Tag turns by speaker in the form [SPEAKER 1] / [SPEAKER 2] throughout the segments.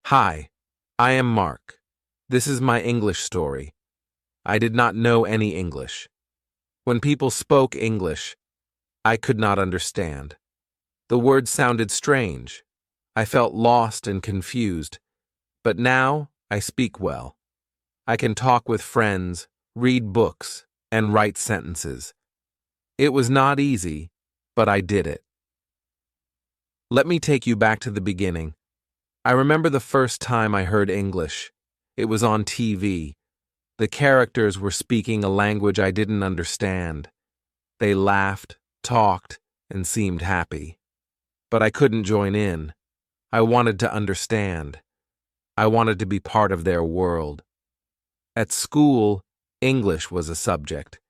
[SPEAKER 1] Hi, I am Mark. This is my English story. I did not know any English. When people spoke English, I could not understand. The words sounded strange. I felt lost and confused. But now I speak well. I can talk with friends, read books, and write sentences. It was not easy, but I did it. Let me take you back to the beginning. I remember the first time I heard English. It was on TV. The characters were speaking a language I didn't understand. They laughed, talked, and seemed happy. But I couldn't join in. I wanted to understand. I wanted to be part of their world. At school, English was a subject.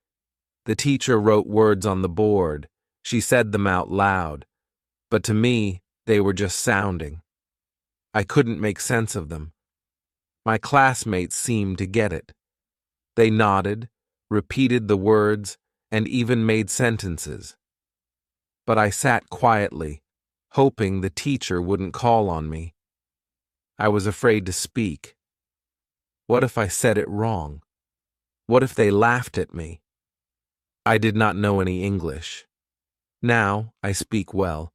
[SPEAKER 1] The teacher wrote words on the board. She said them out loud. But to me, they were just sounding. I couldn't make sense of them. My classmates seemed to get it. They nodded, repeated the words, and even made sentences. But I sat quietly, hoping the teacher wouldn't call on me. I was afraid to speak. What if I said it wrong? What if they laughed at me? I did not know any English. Now I speak well.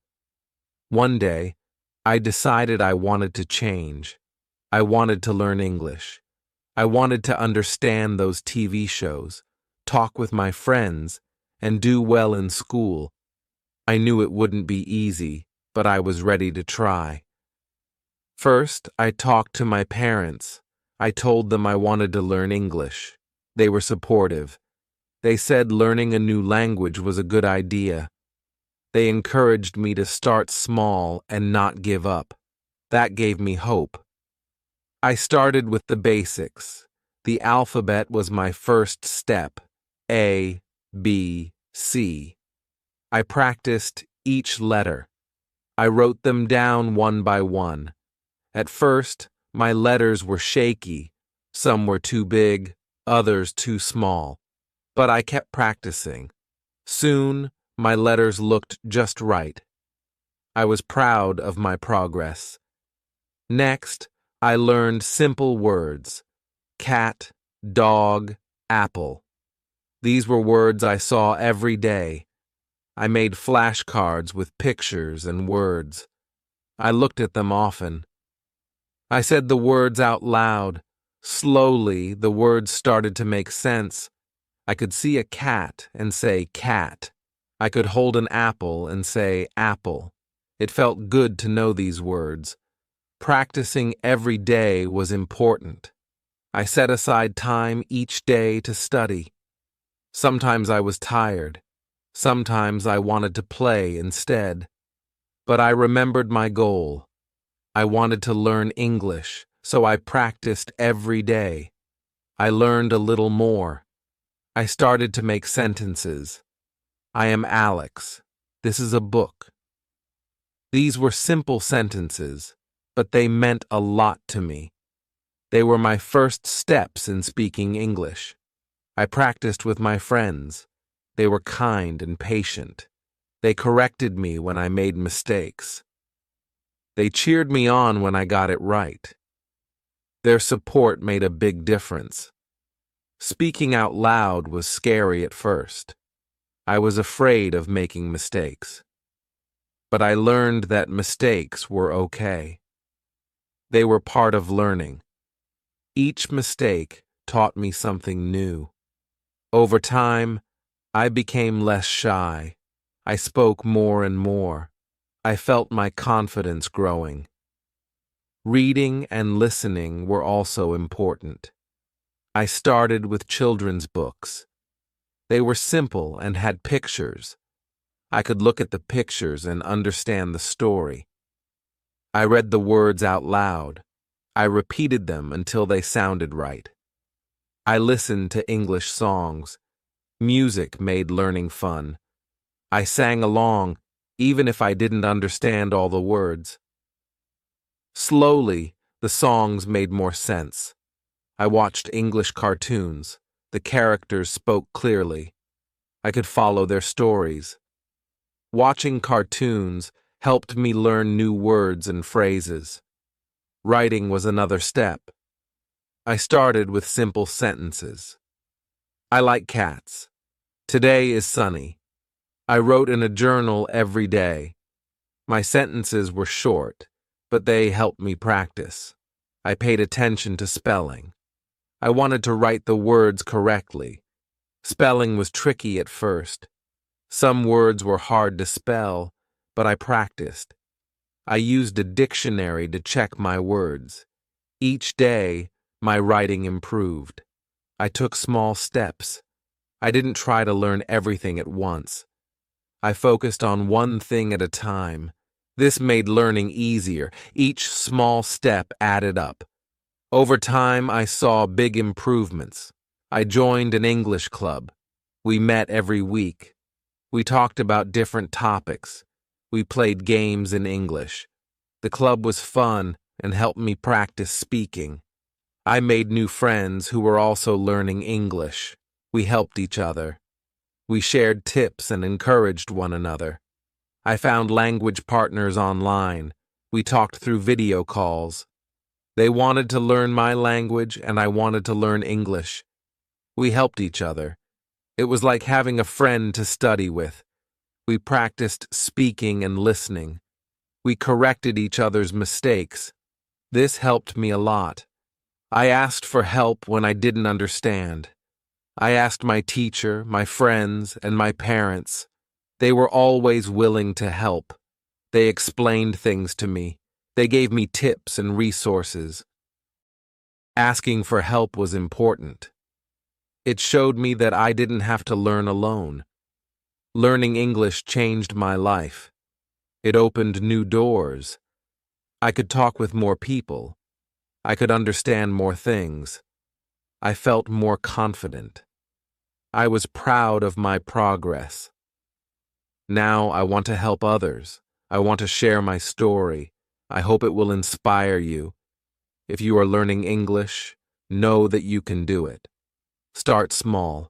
[SPEAKER 1] One day, I decided I wanted to change. I wanted to learn English. I wanted to understand those TV shows, talk with my friends, and do well in school. I knew it wouldn't be easy, but I was ready to try. First, I talked to my parents. I told them I wanted to learn English. They were supportive. They said learning a new language was a good idea. They encouraged me to start small and not give up. That gave me hope. I started with the basics. The alphabet was my first step. A, B, C. I practiced each letter. I wrote them down one by one. At first, my letters were shaky. Some were too big, others too small. But I kept practicing. Soon, my letters looked just right. I was proud of my progress. Next, I learned simple words. Cat, dog, apple. These were words I saw every day. I made flashcards with pictures and words. I looked at them often. I said the words out loud. Slowly, the words started to make sense. I could see a cat and say cat. I could hold an apple and say apple. It felt good to know these words. Practicing every day was important. I set aside time each day to study. Sometimes I was tired. Sometimes I wanted to play instead. But I remembered my goal. I wanted to learn English, so I practiced every day. I learned a little more. I started to make sentences. I am Alex. This is a book. These were simple sentences, but they meant a lot to me. They were my first steps in speaking English. I practiced with my friends. They were kind and patient. They corrected me when I made mistakes. They cheered me on when I got it right. Their support made a big difference. Speaking out loud was scary at first. I was afraid of making mistakes. But I learned that mistakes were okay. They were part of learning. Each mistake taught me something new. Over time, I became less shy. I spoke more and more. I felt my confidence growing. Reading and listening were also important. I started with children's books. They were simple and had pictures. I could look at the pictures and understand the story. I read the words out loud. I repeated them until they sounded right. I listened to English songs. Music made learning fun. I sang along, even if I didn't understand all the words. Slowly, the songs made more sense. I watched English cartoons. The characters spoke clearly. I could follow their stories. Watching cartoons helped me learn new words and phrases. Writing was another step. I started with simple sentences. I like cats. Today is sunny. I wrote in a journal every day. My sentences were short, but they helped me practice. I paid attention to spelling. I wanted to write the words correctly. Spelling was tricky at first. Some words were hard to spell, but I practiced. I used a dictionary to check my words. Each day, my writing improved. I took small steps. I didn't try to learn everything at once. I focused on one thing at a time. This made learning easier. Each small step added up. Over time, I saw big improvements. I joined an English club. We met every week. We talked about different topics. We played games in English. The club was fun and helped me practice speaking. I made new friends who were also learning English. We helped each other. We shared tips and encouraged one another. I found language partners online. We talked through video calls. They wanted to learn my language and I wanted to learn English. We helped each other. It was like having a friend to study with. We practiced speaking and listening. We corrected each other's mistakes. This helped me a lot. I asked for help when I didn't understand. I asked my teacher, my friends, and my parents. They were always willing to help. They explained things to me. They gave me tips and resources. Asking for help was important. It showed me that I didn't have to learn alone. Learning English changed my life. It opened new doors. I could talk with more people. I could understand more things. I felt more confident. I was proud of my progress. Now I want to help others. I want to share my story. I hope it will inspire you. If you are learning English, know that you can do it. Start small.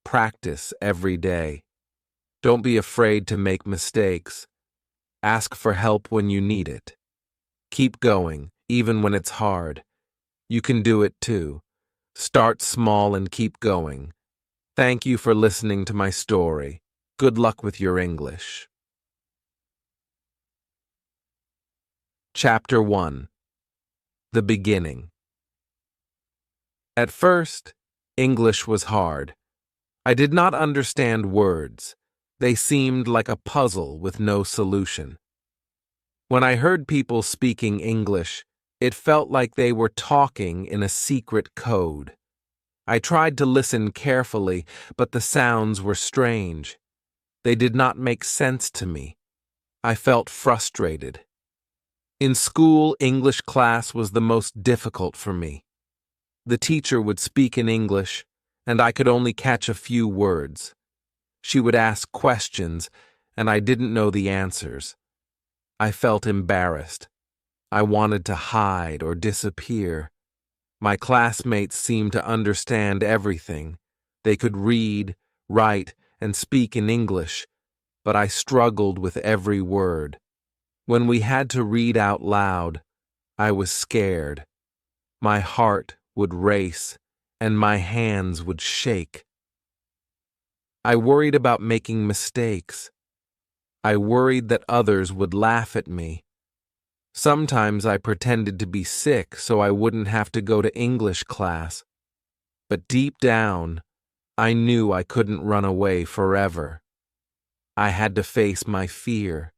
[SPEAKER 1] Practice every day. Don't be afraid to make mistakes. Ask for help when you need it. Keep going, even when it's hard. You can do it too. Start small and keep going. Thank you for listening to my story. Good luck with your English. Chapter 1. The Beginning. At first, English was hard. I did not understand words. They seemed like a puzzle with no solution. When I heard people speaking English, it felt like they were talking in a secret code. I tried to listen carefully, but the sounds were strange. They did not make sense to me. I felt frustrated. In school, English class was the most difficult for me. The teacher would speak in English, and I could only catch a few words. She would ask questions, and I didn't know the answers. I felt embarrassed. I wanted to hide or disappear. My classmates seemed to understand everything. They could read, write, and speak in English, but I struggled with every word. When we had to read out loud, I was scared. My heart would race, and my hands would shake. I worried about making mistakes. I worried that others would laugh at me. Sometimes I pretended to be sick so I wouldn't have to go to English class. But deep down, I knew I couldn't run away forever. I had to face my fear.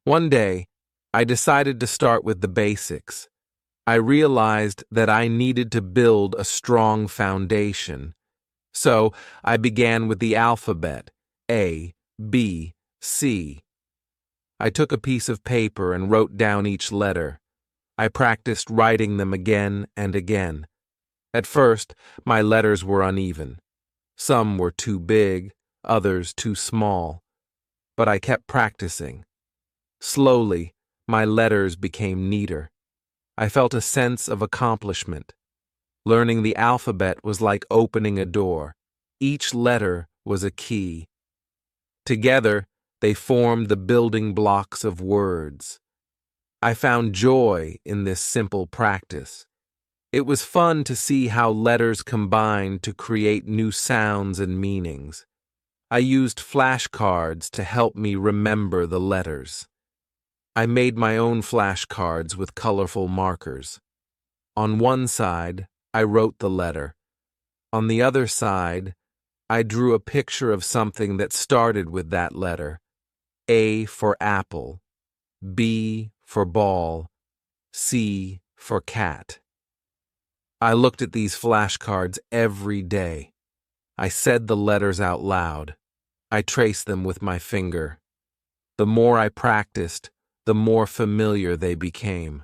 [SPEAKER 1] One day, I decided to start with the basics. I realized that I needed to build a strong foundation. So I began with the alphabet, A, B, C. I took a piece of paper and wrote down each letter. I practiced writing them again and again. At first, my letters were uneven. Some were too big, others too small. But I kept practicing. Slowly, my letters became neater. I felt a sense of accomplishment. Learning the alphabet was like opening a door. Each letter was a key. Together, they formed the building blocks of words. I found joy in this simple practice. It was fun to see how letters combined to create new sounds and meanings. I used flashcards to help me remember the letters. I made my own flashcards with colorful markers. On one side, I wrote the letter. On the other side, I drew a picture of something that started with that letter. A for apple, B for ball, C for cat. I looked at these flashcards every day. I said the letters out loud. I traced them with my finger. The more I practiced, the more familiar they became.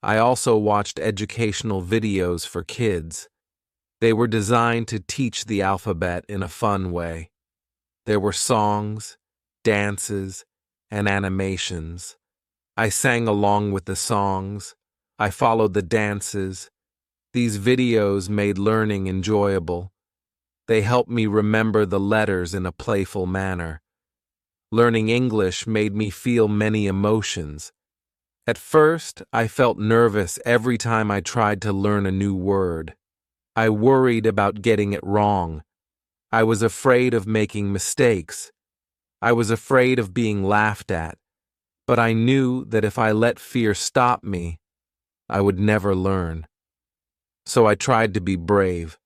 [SPEAKER 1] I also watched educational videos for kids. They were designed to teach the alphabet in a fun way. There were songs, dances, and animations. I sang along with the songs. I followed the dances. These videos made learning enjoyable. They helped me remember the letters in a playful manner. Learning English made me feel many emotions. At first, I felt nervous every time I tried to learn a new word. I worried about getting it wrong. I was afraid of making mistakes. I was afraid of being laughed at. But I knew that if I let fear stop me, I would never learn. So I tried to be brave.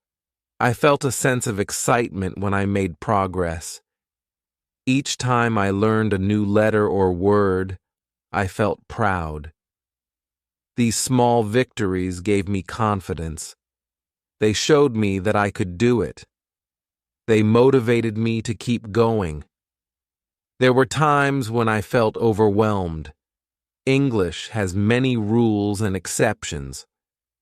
[SPEAKER 1] I felt a sense of excitement when I made progress. Each time I learned a new letter or word, I felt proud. These small victories gave me confidence. They showed me that I could do it. They motivated me to keep going. There were times when I felt overwhelmed. English has many rules and exceptions.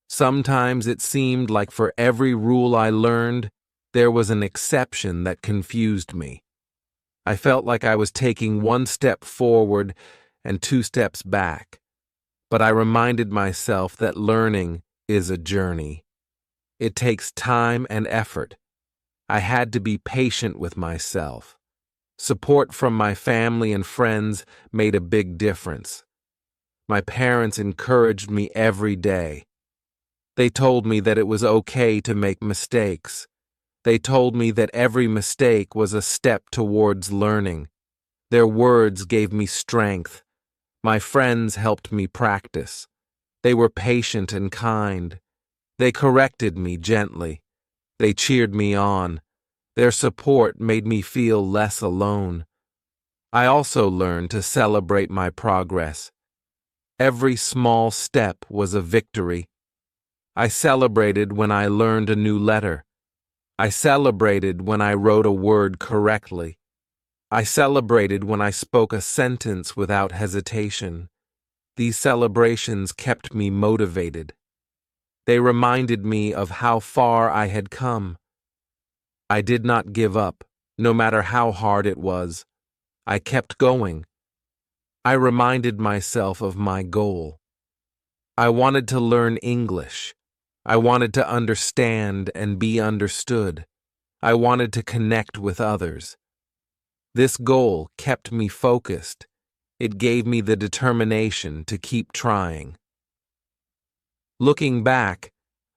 [SPEAKER 1] Sometimes it seemed like for every rule I learned, there was an exception that confused me. I felt like I was taking one step forward and two steps back. But I reminded myself that learning is a journey. It takes time and effort. I had to be patient with myself. Support from my family and friends made a big difference. My parents encouraged me every day. They told me that it was okay to make mistakes. They told me that every mistake was a step towards learning. Their words gave me strength. My friends helped me practice. They were patient and kind. They corrected me gently. They cheered me on. Their support made me feel less alone. I also learned to celebrate my progress. Every small step was a victory. I celebrated when I learned a new letter. I celebrated when I wrote a word correctly. I celebrated when I spoke a sentence without hesitation. These celebrations kept me motivated. They reminded me of how far I had come. I did not give up, no matter how hard it was. I kept going. I reminded myself of my goal. I wanted to learn English. I wanted to understand and be understood. I wanted to connect with others. This goal kept me focused. It gave me the determination to keep trying. Looking back,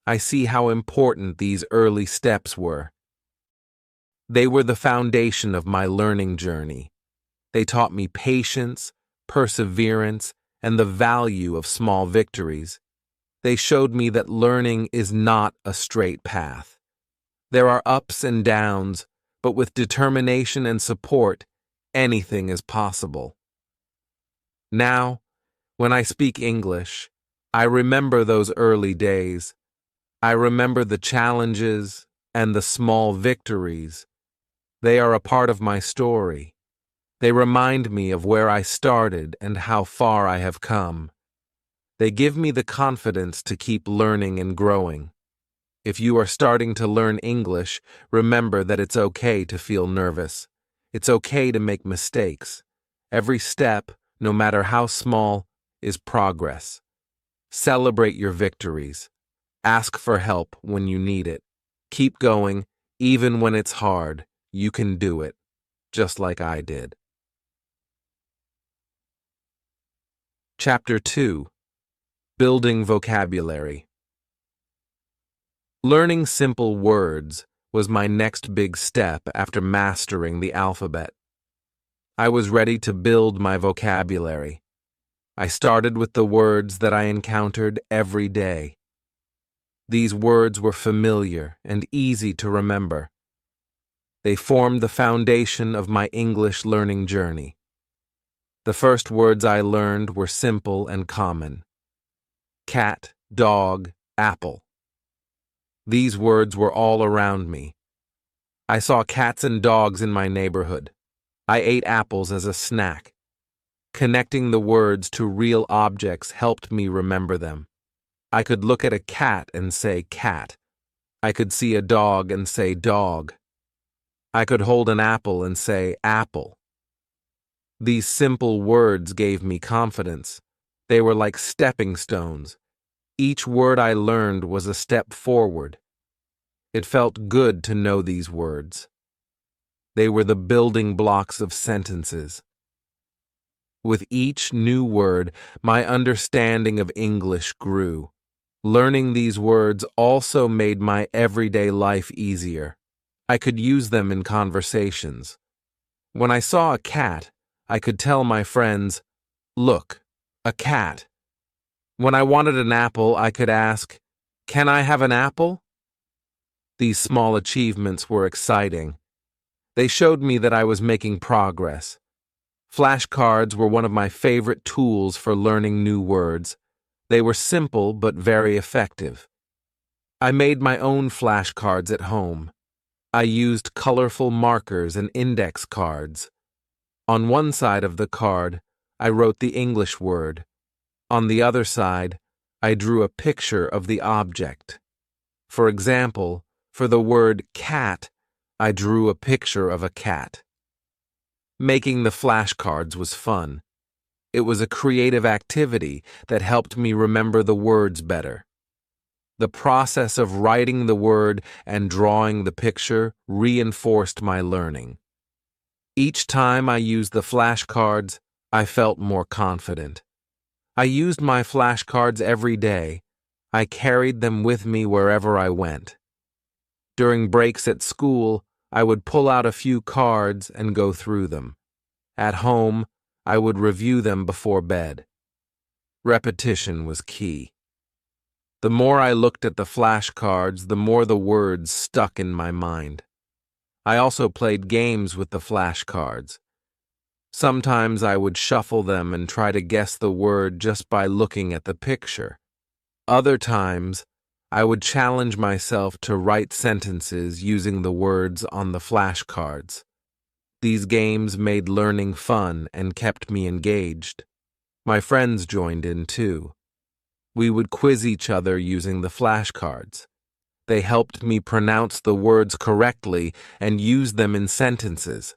[SPEAKER 1] I see how important these early steps were. They were the foundation of my learning journey. They taught me patience, perseverance, and the value of small victories. They showed me that learning is not a straight path. There are ups and downs, but with determination and support, anything is possible. Now, when I speak English, I remember those early days. I remember the challenges and the small victories. They are a part of my story. They remind me of where I started and how far I have come. They give me the confidence to keep learning and growing. If you are starting to learn English, remember that it's okay to feel nervous. It's okay to make mistakes. Every step, no matter how small, is progress. Celebrate your victories. Ask for help when you need it. Keep going, even when it's hard. You can do it, just like I did. Chapter 2. Building Vocabulary. Learning simple words was my next big step after mastering the alphabet. I was ready to build my vocabulary. I started with the words that I encountered every day. These words were familiar and easy to remember. They formed the foundation of my English learning journey. The first words I learned were simple and common. Cat, dog, apple. These words were all around me. I saw cats and dogs in my neighborhood. I ate apples as a snack. Connecting the words to real objects helped me remember them. I could look at a cat and say cat. I could see a dog and say dog. I could hold an apple and say apple. These simple words gave me confidence. They were like stepping stones. Each word I learned was a step forward. It felt good to know these words. They were the building blocks of sentences. With each new word, my understanding of English grew. Learning these words also made my everyday life easier. I could use them in conversations. When I saw a cat, I could tell my friends, "Look, a cat." When I wanted an apple, I could ask, "Can I have an apple?" These small achievements were exciting. They showed me that I was making progress. Flashcards were one of my favorite tools for learning new words. They were simple but very effective. I made my own flashcards at home. I used colorful markers and index cards. On one side of the card, I wrote the English word. On the other side, I drew a picture of the object. For example, for the word cat, I drew a picture of a cat. Making the flashcards was fun. It was a creative activity that helped me remember the words better. The process of writing the word and drawing the picture reinforced my learning. Each time I used the flashcards, I felt more confident. I used my flashcards every day. I carried them with me wherever I went. During breaks at school, I would pull out a few cards and go through them. At home, I would review them before bed. Repetition was key. The more I looked at the flashcards, the more the words stuck in my mind. I also played games with the flashcards. Sometimes I would shuffle them and try to guess the word just by looking at the picture. Other times, I would challenge myself to write sentences using the words on the flashcards. These games made learning fun and kept me engaged. My friends joined in too. We would quiz each other using the flashcards. They helped me pronounce the words correctly and use them in sentences.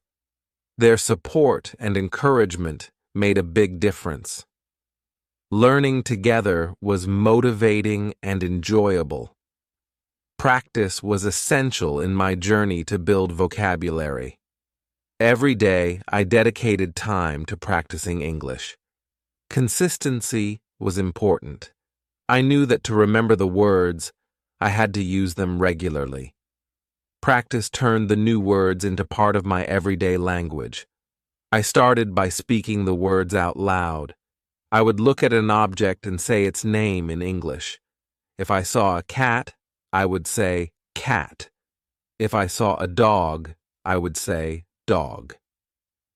[SPEAKER 1] Their support and encouragement made a big difference. Learning together was motivating and enjoyable. Practice was essential in my journey to build vocabulary. Every day, I dedicated time to practicing English. Consistency was important. I knew that to remember the words, I had to use them regularly. Practice turned the new words into part of my everyday language. I started by speaking the words out loud. I would look at an object and say its name in English. If I saw a cat, I would say cat. If I saw a dog, I would say dog.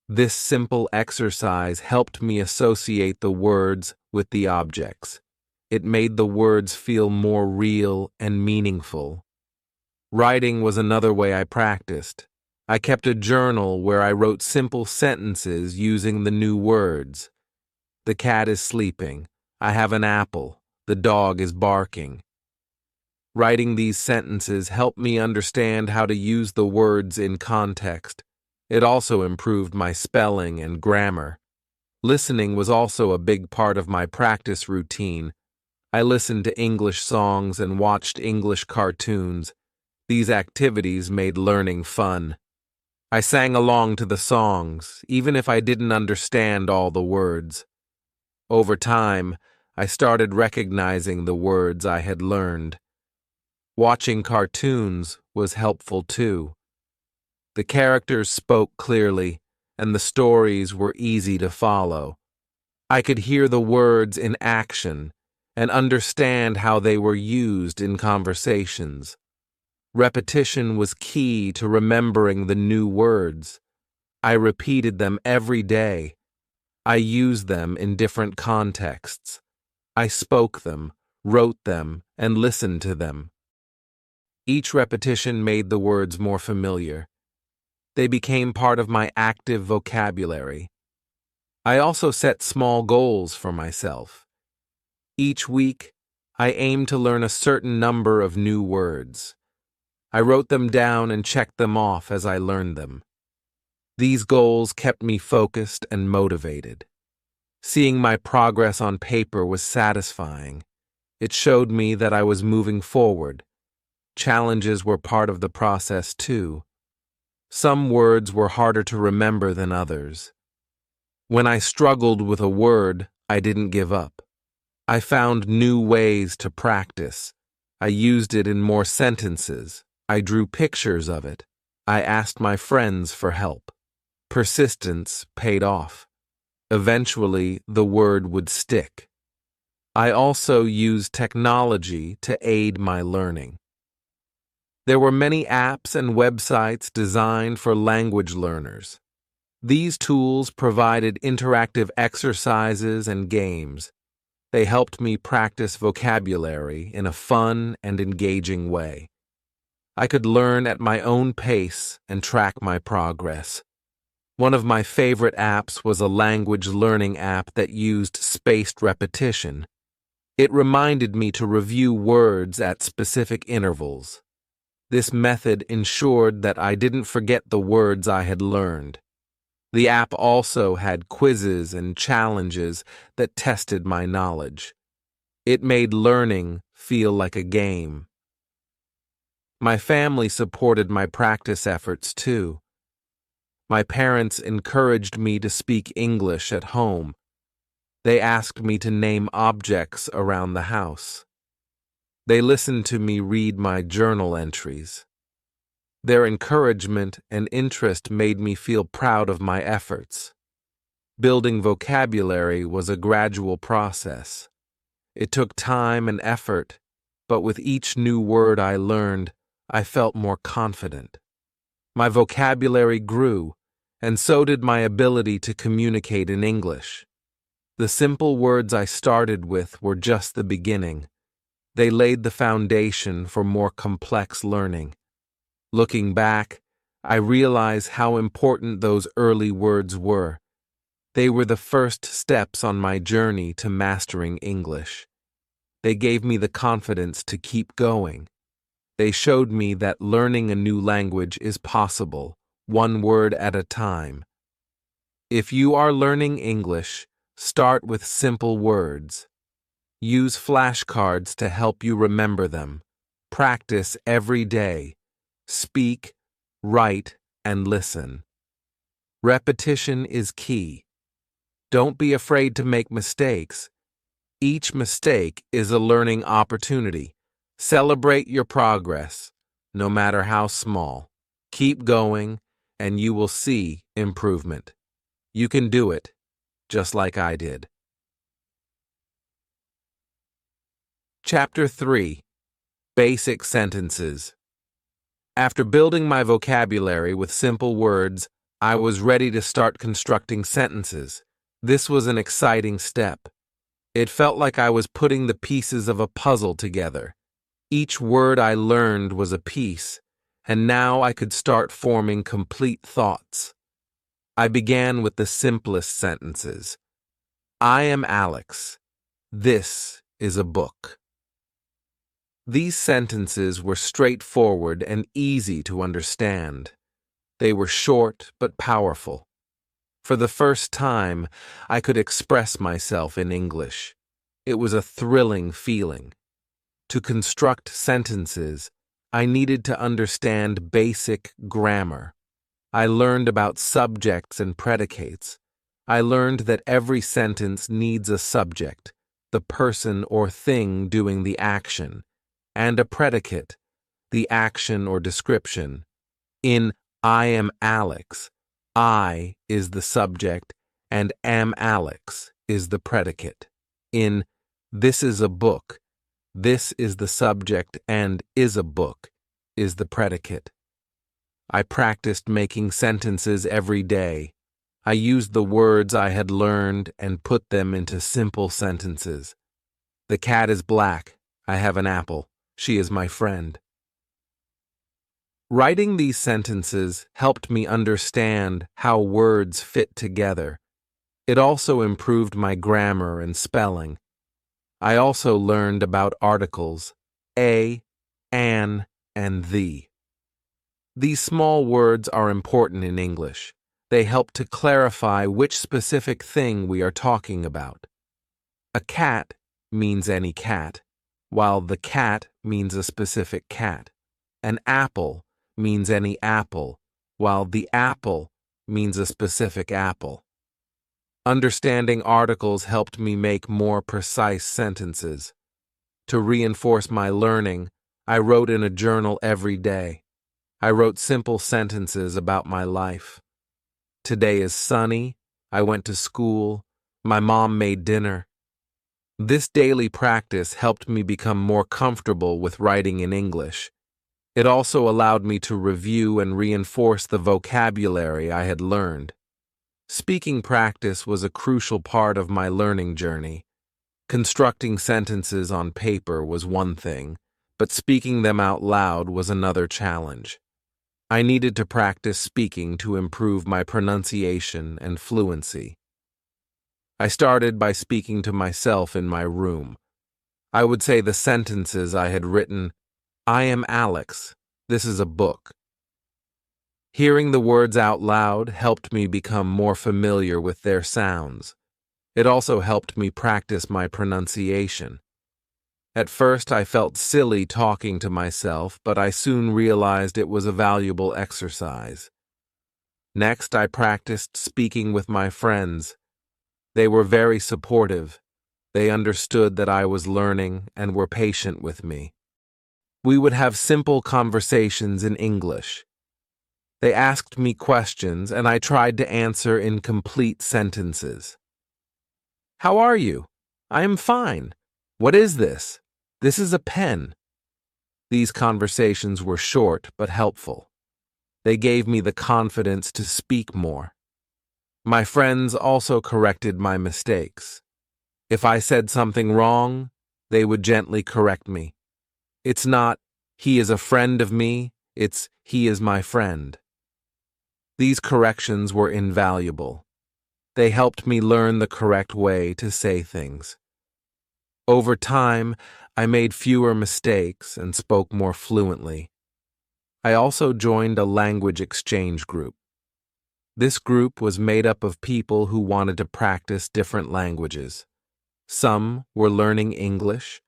[SPEAKER 1] This simple exercise helped me associate the words with the objects. It made the words feel more real and meaningful. Writing was another way I practiced. I kept a journal where I wrote simple sentences using the new words. The cat is sleeping. I have an apple. The dog is barking. Writing these sentences helped me understand how to use the words in context. It also improved my spelling and grammar. Listening was also a big part of my practice routine. I listened to English songs and watched English cartoons. These activities made learning fun. I sang along to the songs, even if I didn't understand all the words. Over time, I started recognizing the words I had learned. Watching cartoons was helpful too. The characters spoke clearly, and the stories were easy to follow. I could hear the words in action and understand how they were used in conversations. Repetition was key to remembering the new words. I repeated them every day. I used them in different contexts. I spoke them, wrote them, and listened to them. Each repetition made the words more familiar. They became part of my active vocabulary. I also set small goals for myself. Each week, I aimed to learn a certain number of new words. I wrote them down and checked them off as I learned them. These goals kept me focused and motivated. Seeing my progress on paper was satisfying. It showed me that I was moving forward. Challenges were part of the process too. Some words were harder to remember than others. When I struggled with a word, I didn't give up. I found new ways to practice. I used it in more sentences. I drew pictures of it. I asked my friends for help. Persistence paid off. Eventually, the word would stick. I also used technology to aid my learning. There were many apps and websites designed for language learners. These tools provided interactive exercises and games. They helped me practice vocabulary in a fun and engaging way. I could learn at my own pace and track my progress. One of my favorite apps was a language learning app that used spaced repetition. It reminded me to review words at specific intervals. This method ensured that I didn't forget the words I had learned. The app also had quizzes and challenges that tested my knowledge. It made learning feel like a game. My family supported my practice efforts too. My parents encouraged me to speak English at home. They asked me to name objects around the house. They listened to me read my journal entries. Their encouragement and interest made me feel proud of my efforts. Building vocabulary was a gradual process. It took time and effort, but with each new word I learned, I felt more confident. My vocabulary grew, and so did my ability to communicate in English. The simple words I started with were just the beginning. They laid the foundation for more complex learning. Looking back, I realize how important those early words were. They were the first steps on my journey to mastering English. They gave me the confidence to keep going. They showed me that learning a new language is possible, one word at a time. If you are learning English, start with simple words. Use flashcards to help you remember them. Practice every day. Speak, write, and listen. Repetition is key. Don't be afraid to make mistakes. Each mistake is a learning opportunity. Celebrate your progress, no matter how small. Keep going, and you will see improvement. You can do it, just like I did. Chapter 3. Basic Sentences. After building my vocabulary with simple words, I was ready to start constructing sentences. This was an exciting step. It felt like I was putting the pieces of a puzzle together. Each word I learned was a piece, and now I could start forming complete thoughts. I began with the simplest sentences. I am Alex. This is a book. These sentences were straightforward and easy to understand. They were short but powerful. For the first time, I could express myself in English. It was a thrilling feeling. To construct sentences, I needed to understand basic grammar. I learned about subjects and predicates. I learned that every sentence needs a subject, the person or thing doing the action, and a predicate, the action or description. In I am Alex, I is the subject and am Alex is the predicate. In this is a book, this is the subject and is a book is the predicate. I practiced making sentences every day. I used the words I had learned and put them into simple sentences. The cat is black. I have an apple. She is my friend. Writing these sentences helped me understand how words fit together. It also improved my grammar and spelling. I also learned about articles, a, an, and the. These small words are important in English. They help to clarify which specific thing we are talking about. A cat means any cat, while the cat means a specific cat. An apple means any apple, while the apple means a specific apple. Understanding articles helped me make more precise sentences. To reinforce my learning, I wrote in a journal every day. I wrote simple sentences about my life. Today is sunny. I went to school. My mom made dinner. This daily practice helped me become more comfortable with writing in English. It also allowed me to review and reinforce the vocabulary I had learned. Speaking practice was a crucial part of my learning journey. Constructing sentences on paper was one thing, but speaking them out loud was another challenge. I needed to practice speaking to improve my pronunciation and fluency. I started by speaking to myself in my room. I would say the sentences I had written. I am Alex. This is a book. Hearing the words out loud helped me become more familiar with their sounds. It also helped me practice my pronunciation. At first, I felt silly talking to myself, but I soon realized it was a valuable exercise. Next, I practiced speaking with my friends. They were very supportive. They understood that I was learning and were patient with me. We would have simple conversations in English. They asked me questions, and I tried to answer in complete sentences. How are you? I am fine. What is this? This is a pen. These conversations were short but helpful. They gave me the confidence to speak more. My friends also corrected my mistakes. If I said something wrong, they would gently correct me. It's not, he is a friend of me, it's, he is my friend. These corrections were invaluable. They helped me learn the correct way to say things. Over time, I made fewer mistakes and spoke more fluently. I also joined a language exchange group. This group was made up of people who wanted to practice different languages. Some were learning English,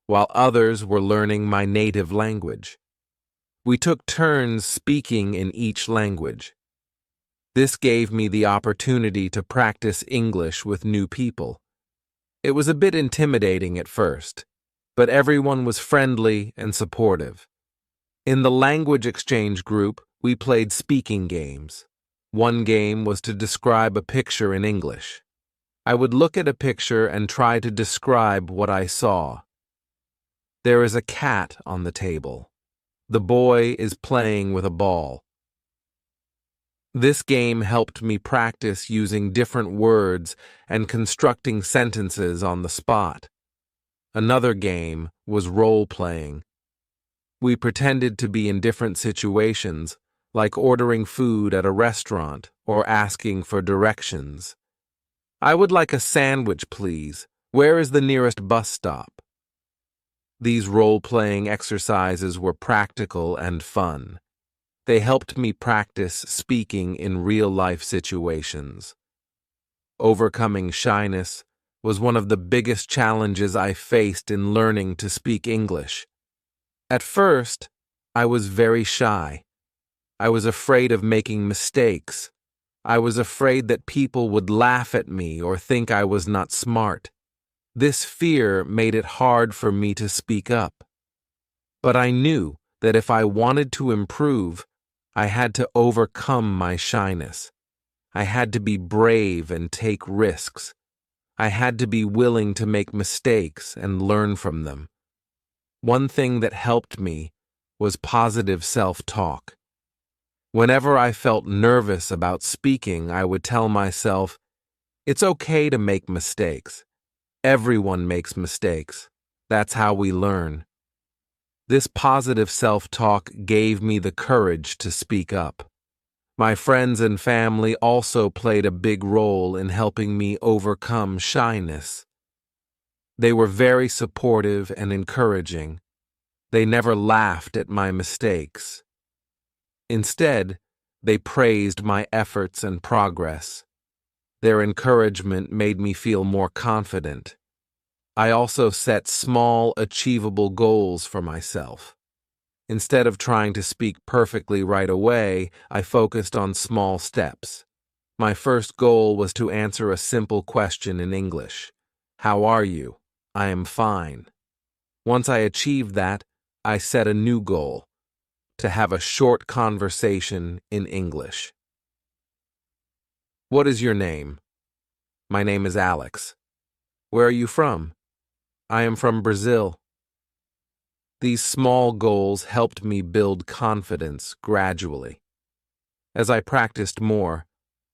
[SPEAKER 1] while others were learning my native language. We took turns speaking in each language. This gave me the opportunity to practice English with new people. It was a bit intimidating at first, but everyone was friendly and supportive. In the language exchange group, we played speaking games. One game was to describe a picture in English. I would look at a picture and try to describe what I saw. There is a cat on the table. The boy is playing with a ball. This game helped me practice using different words and constructing sentences on the spot. Another game was role-playing. We pretended to be in different situations, like ordering food at a restaurant or asking for directions. I would like a sandwich, please. Where is the nearest bus stop? These role-playing exercises were practical and fun. They helped me practice speaking in real-life situations. Overcoming shyness was one of the biggest challenges I faced in learning to speak English. At first, I was very shy. I was afraid of making mistakes. I was afraid that people would laugh at me or think I was not smart. This fear made it hard for me to speak up. But I knew that if I wanted to improve, I had to overcome my shyness. I had to be brave and take risks. I had to be willing to make mistakes and learn from them. One thing that helped me was positive self-talk. Whenever I felt nervous about speaking, I would tell myself, "It's okay to make mistakes. Everyone makes mistakes. That's how we learn." This positive self-talk gave me the courage to speak up. My friends and family also played a big role in helping me overcome shyness. They were very supportive and encouraging. They never laughed at my mistakes. Instead, they praised my efforts and progress. Their encouragement made me feel more confident. I also set small, achievable goals for myself. Instead of trying to speak perfectly right away, I focused on small steps. My first goal was to answer a simple question in English. "How are you?" "I am fine." Once I achieved that, I set a new goal: to have a short conversation in English. "What is your name?" "My name is Alex." "Where are you from?" "I am from Brazil." These small goals helped me build confidence gradually. As I practiced more,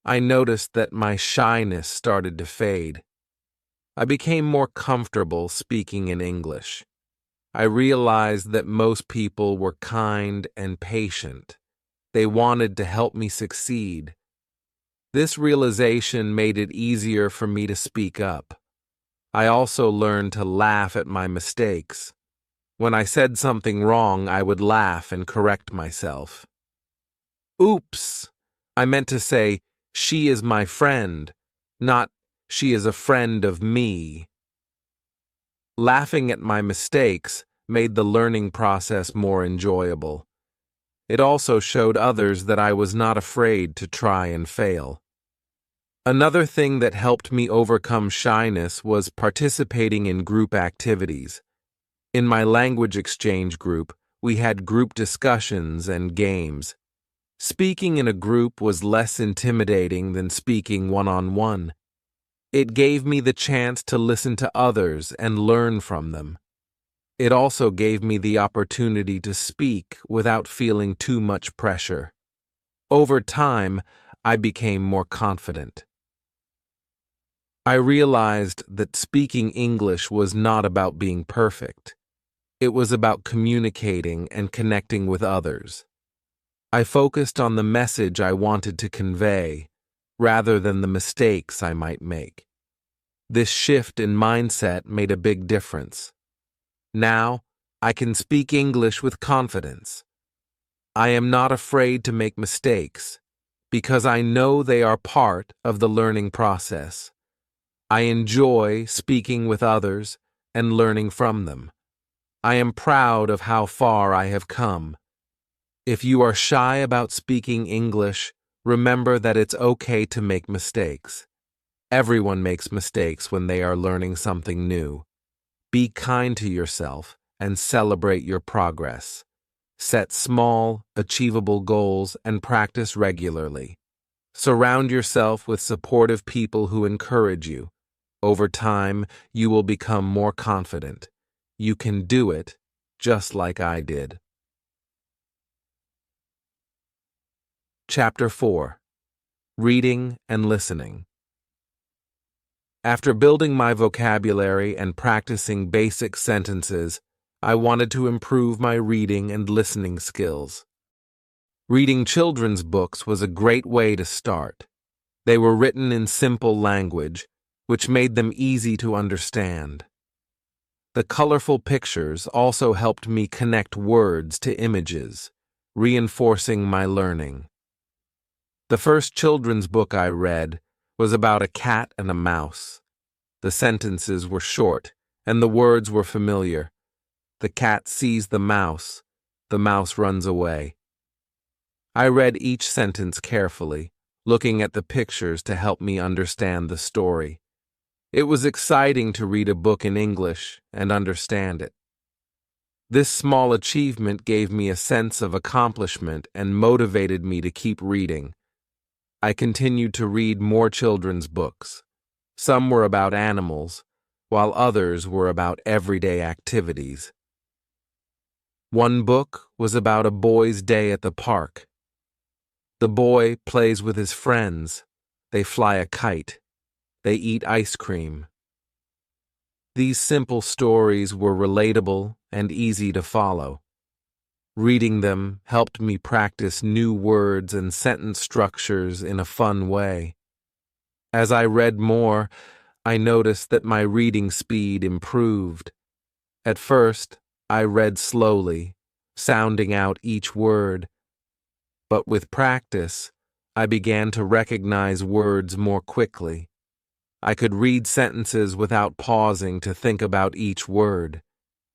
[SPEAKER 1] I noticed that my shyness started to fade. I became more comfortable speaking in English. I realized that most people were kind and patient. They wanted to help me succeed. This realization made it easier for me to speak up. I also learned to laugh at my mistakes. When I said something wrong, I would laugh and correct myself. "Oops! I meant to say, she is my friend, not she is a friend of me." Laughing at my mistakes made the learning process more enjoyable. It also showed others that I was not afraid to try and fail. Another thing that helped me overcome shyness was participating in group activities. In my language exchange group, we had group discussions and games. Speaking in a group was less intimidating than speaking one-on-one. It gave me the chance to listen to others and learn from them. It also gave me the opportunity to speak without feeling too much pressure. Over time, I became more confident. I realized that speaking English was not about being perfect. It was about communicating and connecting with others. I focused on the message I wanted to convey, rather than the mistakes I might make. This shift in mindset made a big difference. Now, I can speak English with confidence. I am not afraid to make mistakes, because I know they are part of the learning process. I enjoy speaking with others and learning from them. I am proud of how far I have come. If you are shy about speaking English, remember that it's okay to make mistakes. Everyone makes mistakes when they are learning something new. Be kind to yourself and celebrate your progress. Set small, achievable goals and practice regularly. Surround yourself with supportive people who encourage you. Over time, you will become more confident. You can do it, just like I did. Chapter 4. Reading and Listening. After building my vocabulary and practicing basic sentences, I wanted to improve my reading and listening skills. Reading children's books was a great way to start. They were written in simple language, which made them easy to understand. The colorful pictures also helped me connect words to images, reinforcing my learning. The first children's book I read was about a cat and a mouse. The sentences were short, and the words were familiar. The cat sees the mouse runs away. I read each sentence carefully, looking at the pictures to help me understand the story. It was exciting to read a book in English and understand it. This small achievement gave me a sense of accomplishment and motivated me to keep reading. I continued to read more children's books. Some were about animals, while others were about everyday activities. One book was about a boy's day at the park. The boy plays with his friends. They fly a kite. They eat ice cream. These simple stories were relatable and easy to follow. Reading them helped me practice new words and sentence structures in a fun way. As I read more, I noticed that my reading speed improved. At first, I read slowly, sounding out each word. But with practice, I began to recognize words more quickly. I could read sentences without pausing to think about each word.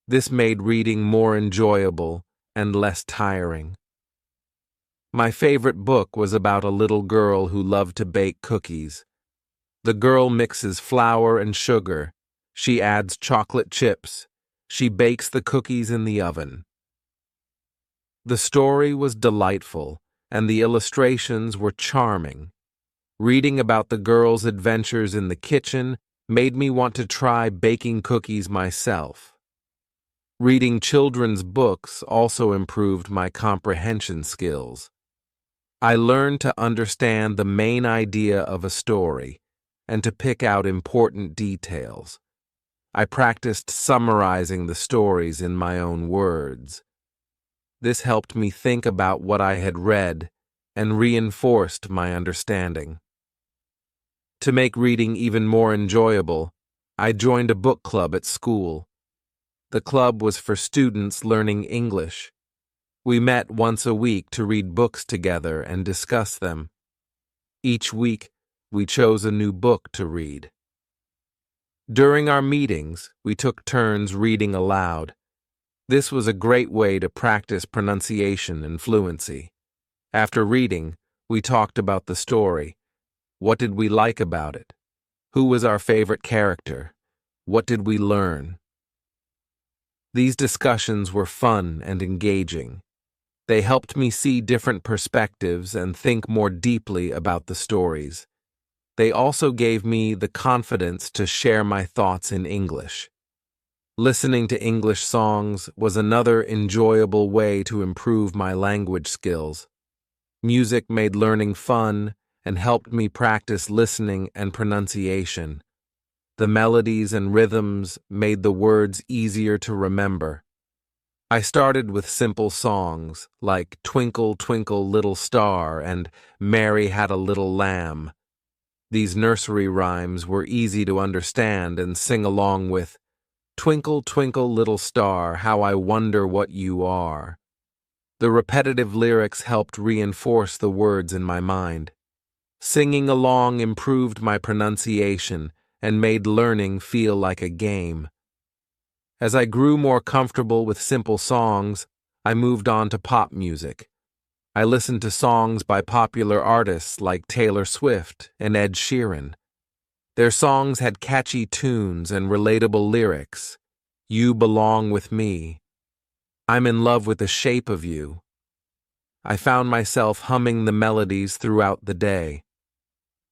[SPEAKER 1] This made reading more enjoyable and less tiring. My favorite book was about a little girl who loved to bake cookies. The girl mixes flour and sugar. She adds chocolate chips. She bakes the cookies in the oven. The story was delightful, and the illustrations were charming. Reading about the girl's adventures in the kitchen made me want to try baking cookies myself. Reading children's books also improved my comprehension skills. I learned to understand the main idea of a story and to pick out important details. I practiced summarizing the stories in my own words. This helped me think about what I had read and reinforced my understanding. To make reading even more enjoyable, I joined a book club at school. The club was for students learning English. We met once a week to read books together and discuss them. Each week, we chose a new book to read. During our meetings, we took turns reading aloud. This was a great way to practice pronunciation and fluency. After reading, we talked about the story. What did we like about it? Who was our favorite character? What did we learn? These discussions were fun and engaging. They helped me see different perspectives and think more deeply about the stories. They also gave me the confidence to share my thoughts in English. Listening to English songs was another enjoyable way to improve my language skills. Music made learning fun and helped me practice listening and pronunciation. The melodies and rhythms made the words easier to remember. I started with simple songs like Twinkle, Twinkle, Little Star and Mary Had a Little Lamb. These nursery rhymes were easy to understand and sing along with Twinkle, Twinkle, Little Star, How I Wonder What You Are. The repetitive lyrics helped reinforce the words in my mind. Singing along improved my pronunciation and made learning feel like a game. As I grew more comfortable with simple songs, I moved on to pop music. I listened to songs by popular artists like Taylor Swift and Ed Sheeran. Their songs had catchy tunes and relatable lyrics. You belong with me. I'm in love with the shape of you. I found myself humming the melodies throughout the day.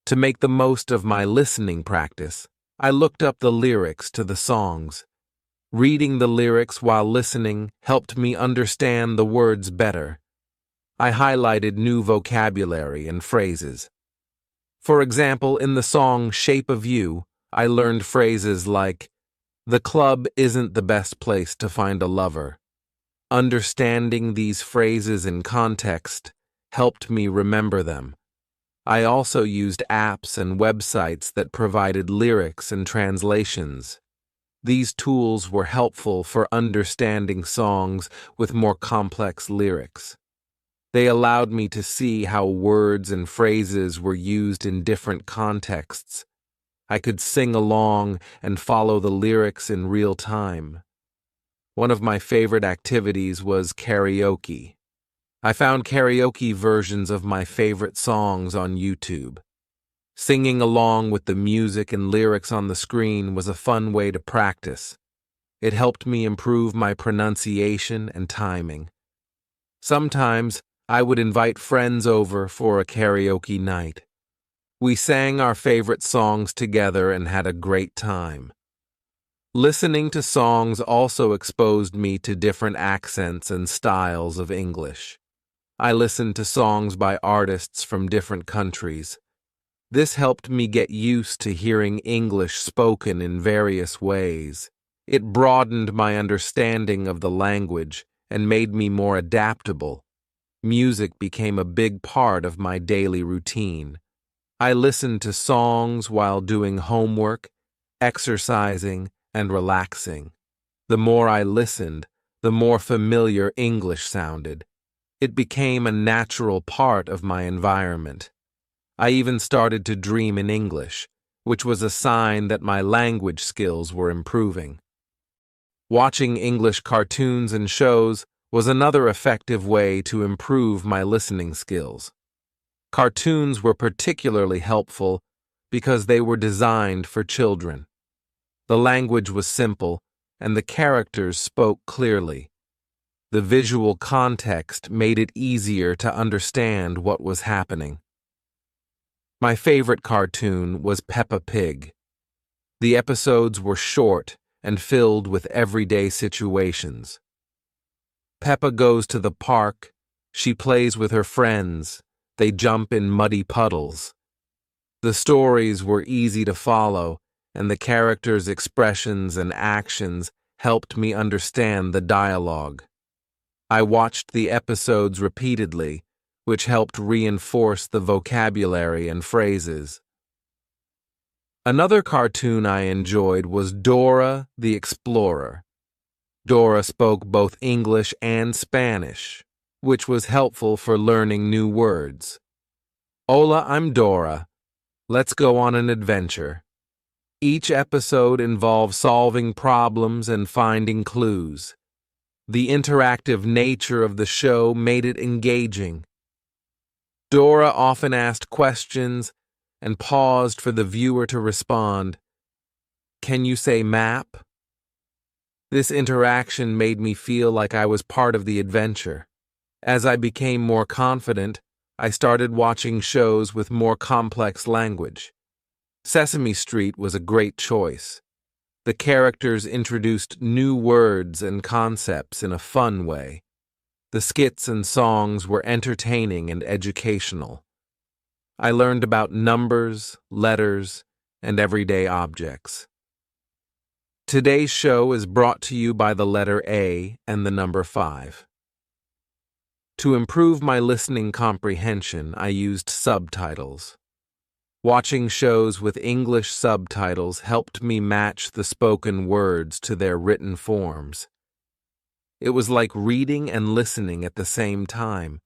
[SPEAKER 1] To make the most of my listening practice, I looked up the lyrics to the songs. Reading the lyrics while listening helped me understand the words better. I highlighted new vocabulary and phrases. For example, in the song Shape of You, I learned phrases like, "The club isn't the best place to find a lover." Understanding these phrases in context helped me remember them. I also used apps and websites that provided lyrics and translations. These tools were helpful for understanding songs with more complex lyrics. They allowed me to see how words and phrases were used in different contexts. I could sing along and follow the lyrics in real time. One of my favorite activities was karaoke. I found karaoke versions of my favorite songs on YouTube. Singing along with the music and lyrics on the screen was a fun way to practice. It helped me improve my pronunciation and timing. Sometimes I would invite friends over for a karaoke night. We sang our favorite songs together and had a great time. Listening to songs also exposed me to different accents and styles of English. I listened to songs by artists from different countries. This helped me get used to hearing English spoken in various ways. It broadened my understanding of the language and made me more adaptable. Music became a big part of my daily routine. I listened to songs while doing homework, exercising, and relaxing. The more I listened, the more familiar English sounded. It became a natural part of my environment. I even started to dream in English, which was a sign that my language skills were improving. Watching English cartoons and shows was another effective way to improve my listening skills. Cartoons were particularly helpful because they were designed for children. The language was simple, and the characters spoke clearly. The visual context made it easier to understand what was happening. My favorite cartoon was Peppa Pig. The episodes were short and filled with everyday situations. Peppa goes to the park, she plays with her friends, they jump in muddy puddles. The stories were easy to follow, and the characters' expressions and actions helped me understand the dialogue. I watched the episodes repeatedly, which helped reinforce the vocabulary and phrases. Another cartoon I enjoyed was Dora the Explorer. Dora spoke both English and Spanish, which was helpful for learning new words. Hola, I'm Dora. Let's go on an adventure. Each episode involved solving problems and finding clues. The interactive nature of the show made it engaging. Dora often asked questions and paused for the viewer to respond. Can you say map? This interaction made me feel like I was part of the adventure. As I became more confident, I started watching shows with more complex language. Sesame Street was a great choice. The characters introduced new words and concepts in a fun way. The skits and songs were entertaining and educational. I learned about numbers, letters, and everyday objects. Today's show is brought to you by the letter A and the number 5. To improve my listening comprehension, I used subtitles. Watching shows with English subtitles helped me match the spoken words to their written forms. It was like reading and listening at the same time.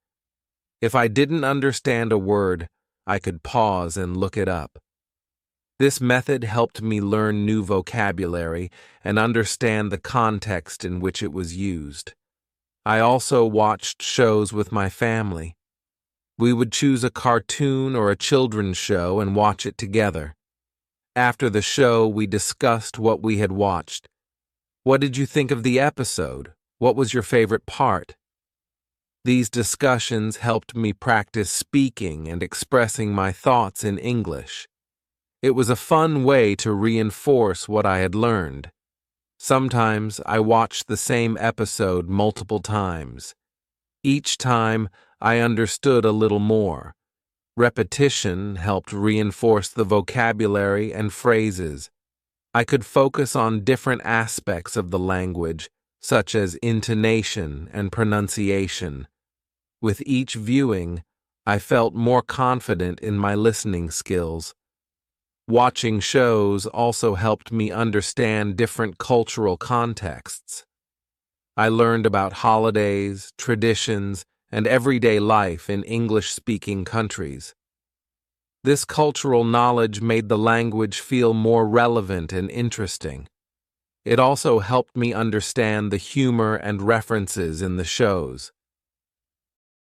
[SPEAKER 1] If I didn't understand a word, I could pause and look it up. This method helped me learn new vocabulary and understand the context in which it was used. I also watched shows with my family. We would choose a cartoon or a children's show and watch it together. After the show, we discussed what we had watched. What did you think of the episode? What was your favorite part? These discussions helped me practice speaking and expressing my thoughts in English. It was a fun way to reinforce what I had learned. Sometimes I watched the same episode multiple times. Each time, I understood a little more. Repetition helped reinforce the vocabulary and phrases. I could focus on different aspects of the language, such as intonation and pronunciation. With each viewing, I felt more confident in my listening skills. Watching shows also helped me understand different cultural contexts. I learned about holidays, traditions, and everyday life in English-speaking countries. This cultural knowledge made the language feel more relevant and interesting. It also helped me understand the humor and references in the shows.